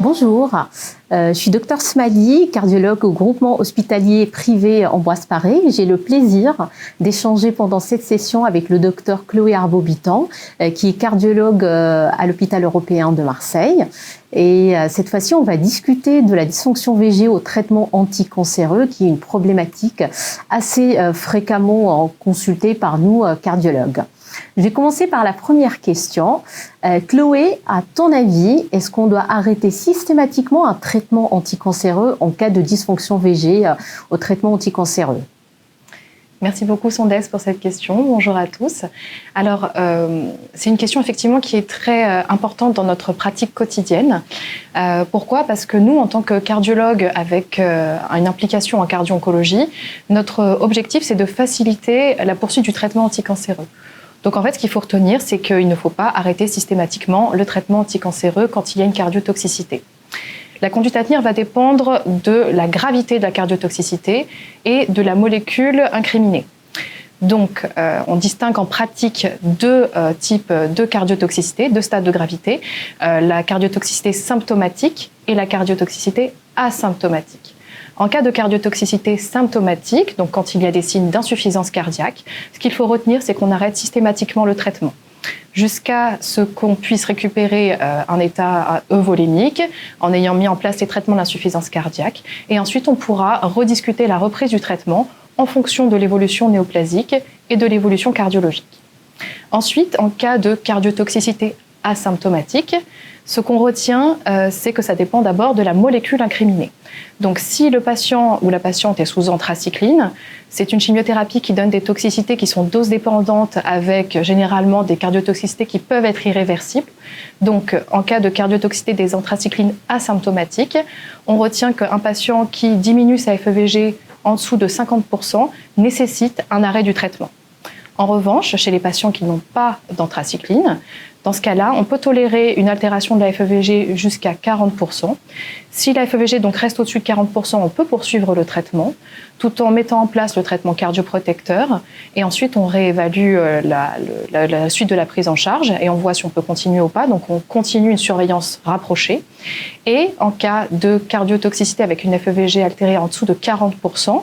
Bonjour, je suis Dr Smali, cardiologue au groupement hospitalier privé Ambroise Paré. J'ai le plaisir d'échanger pendant cette session avec le Dr Chloé Arbobitan, qui est cardiologue à l'hôpital européen de Marseille. Et cette fois-ci, on va discuter de la dysfonction VG au traitement anticancéreux, qui est une problématique assez fréquemment consultée par nous cardiologues. Je vais commencer par la première question. Chloé, à ton avis, est-ce qu'on doit arrêter systématiquement un traitement anticancéreux en cas de dysfonction VG au traitement anticancéreux? Merci beaucoup Sondès pour cette question. Bonjour à tous. Alors, c'est une question effectivement qui est très importante dans notre pratique quotidienne. Pourquoi ? Parce que nous, en tant que cardiologues avec une implication en cardio-oncologie, notre objectif, c'est de faciliter la poursuite du traitement anticancéreux. Donc en fait, ce qu'il faut retenir, c'est qu'il ne faut pas arrêter systématiquement le traitement anticancéreux quand il y a une cardiotoxicité. La conduite à tenir va dépendre de la gravité de la cardiotoxicité et de la molécule incriminée. Donc, on distingue en pratique deux types de cardiotoxicité, deux stades de gravité, la cardiotoxicité symptomatique et la cardiotoxicité asymptomatique. En cas de cardiotoxicité symptomatique, donc quand il y a des signes d'insuffisance cardiaque, ce qu'il faut retenir, c'est qu'on arrête systématiquement le traitement jusqu'à ce qu'on puisse récupérer un état euvolémique en ayant mis en place les traitements d'insuffisance cardiaque. Et ensuite, on pourra rediscuter la reprise du traitement en fonction de l'évolution néoplasique et de l'évolution cardiologique. Ensuite, en cas de cardiotoxicité asymptomatique, ce qu'on retient, c'est que ça dépend d'abord de la molécule incriminée. Donc, si le patient ou la patiente est sous anthracycline, c'est une chimiothérapie qui donne des toxicités qui sont dose dépendantes avec généralement des cardiotoxicités qui peuvent être irréversibles. Donc, en cas de cardiotoxicité des anthracyclines asymptomatiques, on retient qu'un patient qui diminue sa FEVG en dessous de 50% nécessite un arrêt du traitement. En revanche, chez les patients qui n'ont pas d'anthracycline, dans ce cas-là, on peut tolérer une altération de la FEVG jusqu'à 40%. Si la FEVG donc reste au-dessus de 40%, on peut poursuivre le traitement tout en mettant en place le traitement cardioprotecteur. Et ensuite, on réévalue la suite de la prise en charge et on voit si on peut continuer ou pas. Donc, on continue une surveillance rapprochée. Et en cas de cardiotoxicité avec une FEVG altérée en dessous de 40%,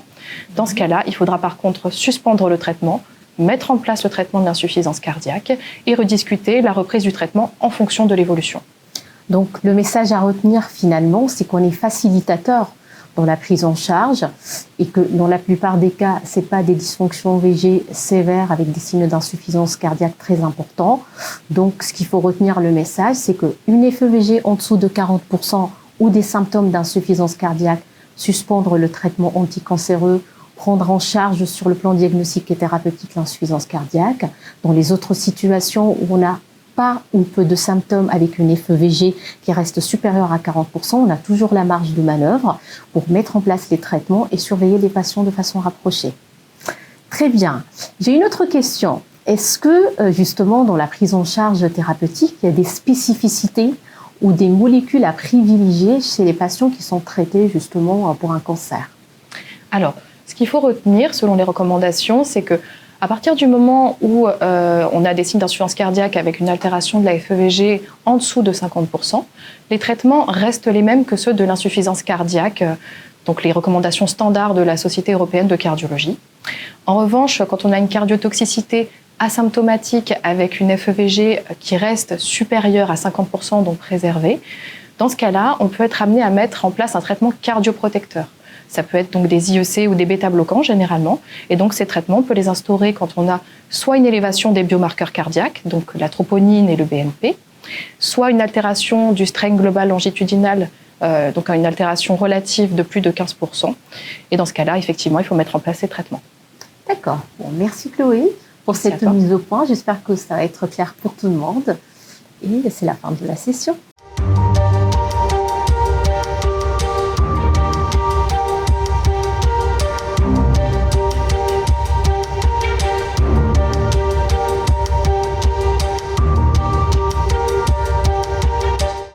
dans ce cas-là, il faudra par contre suspendre le traitement, mettre en place le traitement de l'insuffisance cardiaque et rediscuter la reprise du traitement en fonction de l'évolution. Donc le message à retenir finalement, c'est qu'on est facilitateur dans la prise en charge et que dans la plupart des cas, ce n'est pas des dysfonctions VG sévères avec des signes d'insuffisance cardiaque très importants. Donc ce qu'il faut retenir le message, c'est qu'une FEVG en dessous de 40% ou des symptômes d'insuffisance cardiaque, suspendre le traitement anticancéreux, prendre en charge sur le plan diagnostique et thérapeutique l'insuffisance cardiaque. Dans les autres situations où on n'a pas ou peu de symptômes avec une FEVG qui reste supérieure à 40%, on a toujours la marge de manœuvre pour mettre en place les traitements et surveiller les patients de façon rapprochée. Très bien. J'ai une autre question. Est-ce que justement dans la prise en charge thérapeutique, il y a des spécificités ou des molécules à privilégier chez les patients qui sont traités justement pour un cancer? Alors, ce qu'il faut retenir, selon les recommandations, c'est qu'à partir du moment où on a des signes d'insuffisance cardiaque avec une altération de la FEVG en dessous de 50%, les traitements restent les mêmes que ceux de l'insuffisance cardiaque, donc les recommandations standards de la Société européenne de cardiologie. En revanche, quand on a une cardiotoxicité asymptomatique avec une FEVG qui reste supérieure à 50%, donc préservée, dans ce cas-là, on peut être amené à mettre en place un traitement cardioprotecteur. Ça peut être donc des IEC ou des bêta-bloquants généralement. Et donc ces traitements, on peut les instaurer quand on a soit une élévation des biomarqueurs cardiaques, donc la troponine et le BNP, soit une altération du strain global longitudinal, donc une altération relative de plus de 15%. Et dans ce cas-là, effectivement, il faut mettre en place ces traitements. D'accord. Bon, merci Chloé pour cette mise au point. J'espère que ça va être clair pour tout le monde. Et c'est la fin de la session.